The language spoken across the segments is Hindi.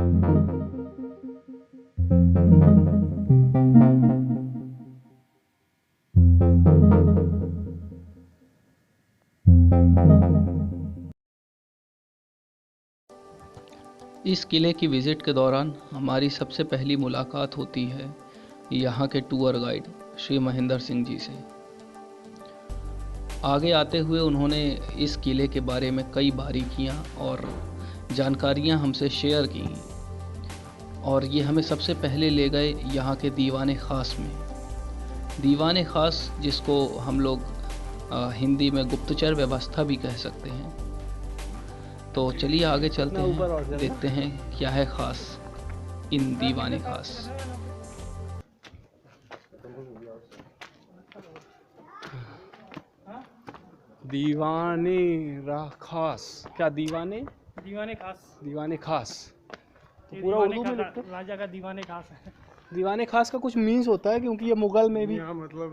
इस किले की विज़िट के दौरान हमारी सबसे पहली मुलाकात होती है यहाँ के टूर गाइड श्री महेंद्र सिंह जी से। आगे आते हुए उन्होंने इस किले के बारे में कई बारीकियाँ और जानकारियाँ हमसे शेयर की और ये हमें सबसे पहले ले गए यहाँ के दीवाने ख़ास में। दीवाने ख़ास जिसको हम लोग हिंदी में गुप्तचर व्यवस्था भी कह सकते हैं। तो चलिए आगे चलते हैं, देखते हैं क्या है ख़ास इन दीवाने ख़ास। दीवाने खास, क्या दीवाने दीवाने खास, दीवाने खास तो पूरा उर्दू में लिखते हैं। राजा का दीवाने खास है। दीवाने खास का कुछ मीन्स होता है, क्योंकि ये मुगल में भी मतलब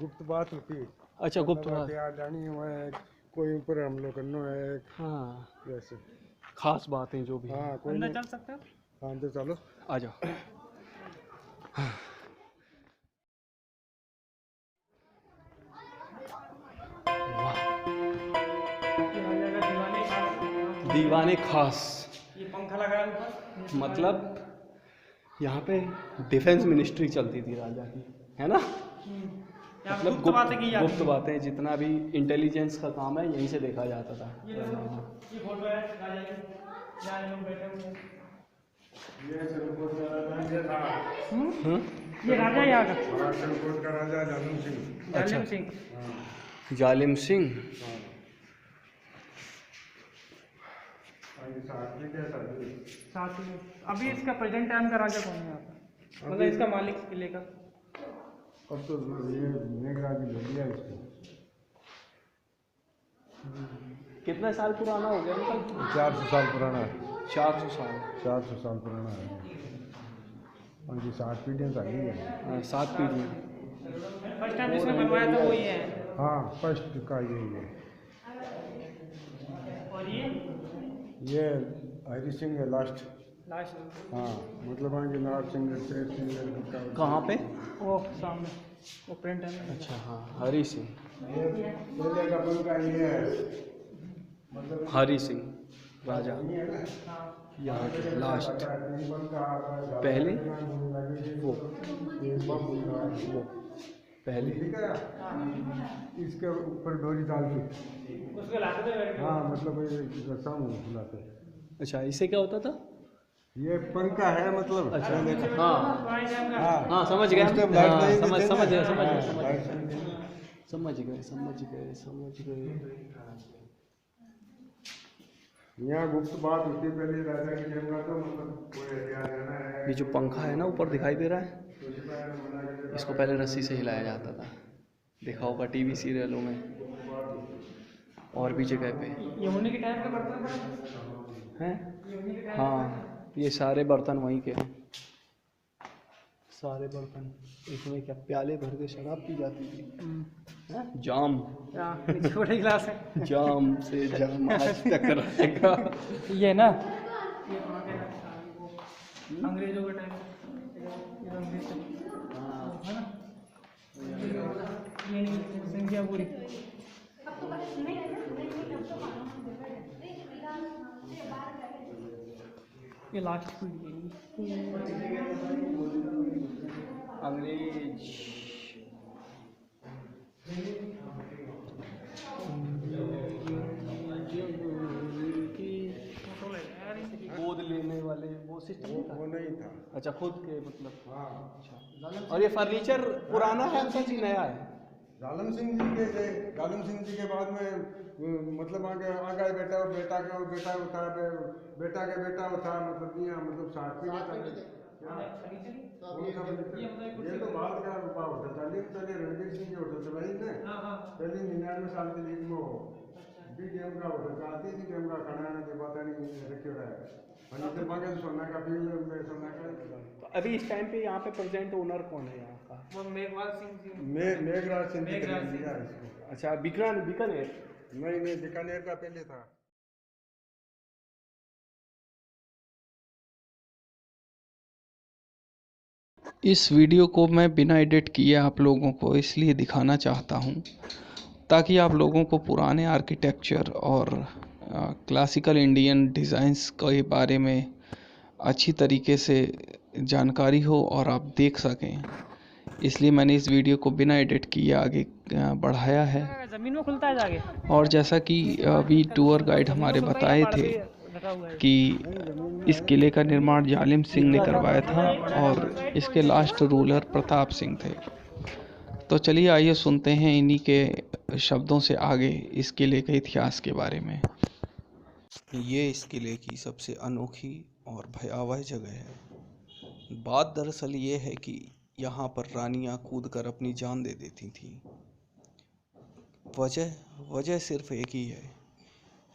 गुप्त बात होती है। अच्छा, गुप्त बात, जानी हुआ है, कोई ऊपर हमलोग करना है। हाँ, वैसे खास बातें जो भी। हाँ, कोई अंदर चल सकते हो? हाँ, अंदर चलो, आ जाओ। राजा का दीवाने खास। दीवाने खास ये पंखा लगा है ऊपर, मतलब यहाँ पे डिफेंस मिनिस्ट्री चलती थी राजा की, है ना। यहाँ मतलब गुप्त बातें की जाती गुप्त बातें, जितना भी इंटेलिजेंस का काम है यहीं से देखा जाता था। ये फोटो है राजा की, यहाँ लोग बैठे हुए हैं। ये राजा यहाँ का सिलकोट का राजा जालिम सिंह। जालिम सिंह। जालिम सिंह। साथ में अभी इसका प्रेजेंट टाइम का राजा कौन है यहाँ पर, मतलब इसका मालिक किले का? अब तो ये मेघराज ले लिया इसको। कितना साल पुराना हो गया इनका? 400 साल पुराना है। 400 साल। 400 साल पुराना है। उनकी 7 पीढ़ियाँ तो आई है। 7 पीढ़ी। फर्स्ट टाइम जिसने बनवाया था वो ये है। हाँ, फर्स्ट का यही है। और ये हरि सिंह है लास्ट। हाँ, मतलब आगे नार सिंह शेर सिंह। कहाँ पे? वो सामने वो प्रिंट है। अच्छा, हाँ, हरि सिंह। ये पहले का बन का ये है, मतलब हरि सिंह राजा यहाँ के लास्ट। पहले वो पहले इसके ऊपर डोरी डालती। उसको लाते थे। हाँ, मतलब ये रसाऊ बुलाते। अच्छा, इसे क्या होता था? ये पंखा है, मतलब अच्छा, हाँ हाँ, समझ गए। समझ गए। यहाँ गुप्त बात होती पहले राजा की टाइम का, तो मतलब कोई हथियार लेना है। ये जो पंखा है ना ऊपर दिखाई दे रहा है, इसको पहले रस्सी से हिलाया जाता था। देखा होगा टीवी सीरियलों में और भी जगह पे। ये होने के टाइम का बर्तन हैं। हाँ, ये सारे बर्तन वहीं के हैं, सारे बर्तन। इसमें क्या प्याले भर के शराब पी जाती थी। हैं? जाम, छोटे गिलास है। जाम से जाम आज तक रहेगा। ये ना ये अंग्रेजों के टाइम ये नहीं संख्या पूरी। ये लास्ट पीढ़ी अंग्रेज। गोद लेने वाले वो सिस्टम वो नहीं था। अच्छा, खुद के मतलब। हाँ, अच्छा, और ये फर्नीचर पुराना है अंकल जी, नया है? जालिम सिंह जी के थे। जालिम सिंह जी के बाद में मतलब आगे आगे बेटा बेटा का बेटा होता है, बेटा के बेटा होता है, मतलब यहाँ मतलब 60 पीढ़ी तक। ये तो बात का होटल था, पहले रणवीर सिंह के होटल चलाई ने। पहले 99 साल के लीग में हो भी गेम का होटल चाहती थी, गेम का खाना आने के पता नहीं रखे रहा है। सोना का बिल में सोना का। तो अभी इस टाइम पे यहाँ पे प्रेजेंट ओनर कौन है यहाँ का? वो मेघवाल सिंह जी। मेघराज सिंह जी ने लिया इसको। अच्छा, बीकानेर। नहीं, बीकानेर का पहले था। इस वीडियो को मैं बिना एडिट किए आप लोगों को इसलिए दिखाना चाहता हूँ ताकि आप लोगों को पुराने आर्किटेक्चर और क्लासिकल इंडियन डिज़ाइंस के बारे में अच्छी तरीके से जानकारी हो और आप देख सकें। इसलिए मैंने इस वीडियो को बिना एडिट किए आगे बढ़ाया है। जमीन में खुलता है जाके। और जैसा कि अभी टूर गाइड हमारे बताए थे कि इस किले का निर्माण जालिम सिंह ने करवाया था और इसके लास्ट रूलर प्रताप सिंह थे। तो चलिए आइए सुनते हैं इन्हीं के शब्दों से आगे इस किले के इतिहास के बारे में। ये इस किले की सबसे अनोखी और भयावह जगह है। बात दरअसल ये है कि यहाँ पर रानियाँ कूदकर अपनी जान दे देती थीं। वजह सिर्फ एक ही है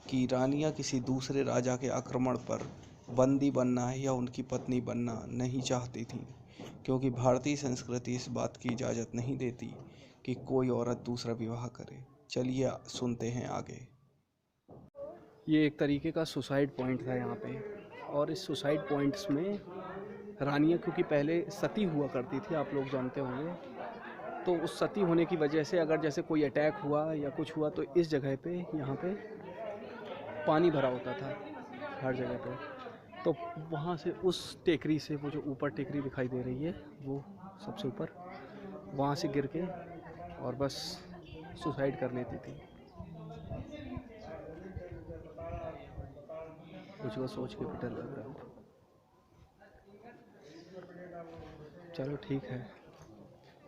कि रानियाँ किसी दूसरे राजा के आक्रमण पर बंदी बनना या उनकी पत्नी बनना नहीं चाहती थीं, क्योंकि भारतीय संस्कृति इस बात की इजाज़त नहीं देती कि कोई औरत दूसरा विवाह करे। चलिए सुनते हैं आगे। ये एक तरीके का सुसाइड पॉइंट था यहाँ पे, और इस सुसाइड पॉइंट्स में रानियाँ क्योंकि पहले सती हुआ करती थी, आप लोग जानते होंगे, तो उस सती होने की वजह से अगर जैसे कोई अटैक हुआ या कुछ हुआ तो इस जगह पे यहाँ पे पानी भरा होता था हर जगह पे। तो वहाँ से उस टेकरी से, वो जो ऊपर टेकरी दिखाई दे रही है वो सबसे ऊपर, वहाँ से गिर के और बस सुसाइड कर लेती थी। मुझको सोच के भी डर लग रहा है। चलो ठीक है,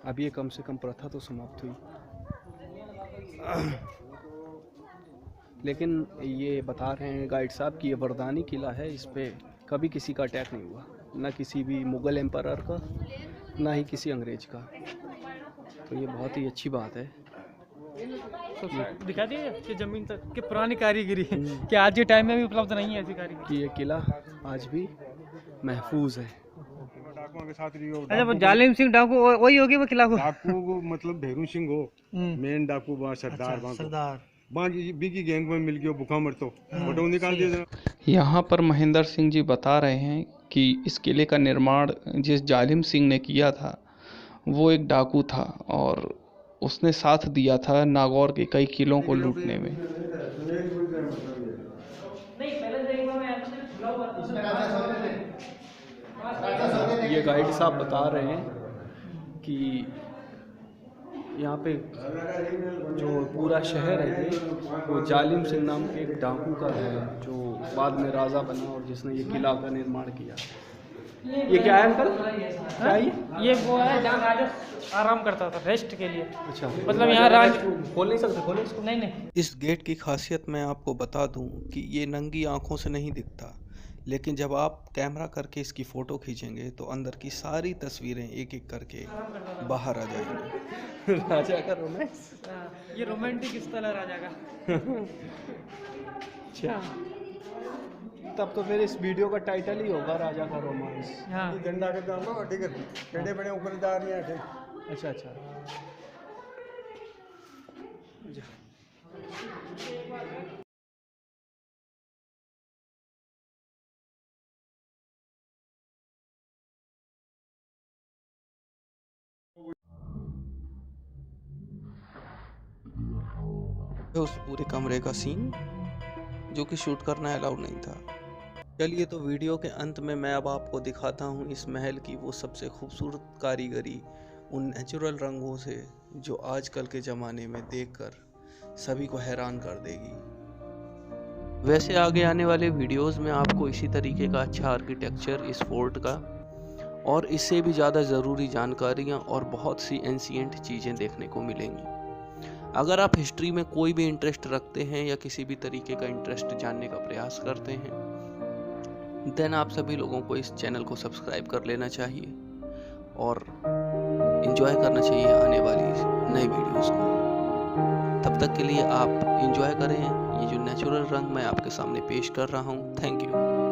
अब ये कम से कम प्रथा तो समाप्त हुई। लेकिन ये बता रहे हैं गाइड साहब कि ये वरदानी किला है, इस पे कभी किसी का अटैक नहीं हुआ, ना किसी भी मुग़ल एम्पायर का, ना ही किसी अंग्रेज का। तो ये बहुत ही अच्छी बात है। दिखा दिए कि जमीन तक कि पुरानी कारीगरी है कि आज के टाइम में भी उपलब्ध नहीं है ऐसी कारीगरी कि ये किला आज भी महफूज है। डाकुओं के साथ अच्छा, वो जालिम सिंह डाकू वही होगी वो किला को? डाकू मतलब भैरू सिंह हो, मेन डाकू वहाँ सरदार बीकी गैंग में मिल गया भूखा मर तो फोटो निकाल दिया। यहाँ पर महेंद्र सिंह जी बता रहे हैं कि इस किले का निर्माण जिस जालिम सिंह ने किया था वो एक डाकू था और उसने साथ दिया था नागौर के कई किलों को लूटने में। ये गाइड साहब बता रहे हैं कि यहाँ पे जो पूरा शहर है ये, वो जालिम सिंह नाम के एक डाकू का है, जो बाद में राजा बना और जिसने ये किला का निर्माण किया। ये क्या है अंकल? क्या ये वो है जहाँ राजा आराम करता था रेस्ट के लिए। अच्छा, मतलब यहाँ राज खोल नहीं सकते? खोले इसको? नहीं। इस गेट की खासियत मैं आपको बता दूं कि ये नंगी आंखों से नहीं दिखता, लेकिन जब आप कैमरा करके इसकी फ़ोटो खींचेंगे तो अंदर की सारी तस्वीरें एक एक करके बाहर आ जाएंगी। राजा का रोमांस, ये रोमांटिक स्थल है राजा का। अच्छा, तब तो फिर इस वीडियो का टाइटल ही होगा राजा का रोमांस। हाँ, झंडा के दाम ना ठीक है, बड़े बड़े ऊपर जा रही है। अच्छा अच्छा, उस पूरे कमरे का सीन जो कि शूट करना अलाउड नहीं था। चलिए, तो वीडियो के अंत में मैं अब आपको दिखाता हूँ इस महल की वो सबसे खूबसूरत कारीगरी उन नेचुरल रंगों से जो आजकल के ज़माने में देखकर सभी को हैरान कर देगी। वैसे आगे आने वाले वीडियोस में आपको इसी तरीके का अच्छा आर्किटेक्चर इस फोर्ट का और इससे भी ज़्यादा ज़रूरी जानकारियाँ और बहुत सी एंशिएंट चीज़ें देखने को मिलेंगी। अगर आप हिस्ट्री में कोई भी इंटरेस्ट रखते हैं या किसी भी तरीके का इंटरेस्ट जानने का प्रयास करते हैं, देन आप सभी लोगों को इस चैनल को सब्सक्राइब कर लेना चाहिए और एंजॉय करना चाहिए आने वाली नई वीडियोस को। तब तक के लिए आप एंजॉय करें ये जो नेचुरल रंग मैं आपके सामने पेश कर रहा हूँ। Thank you.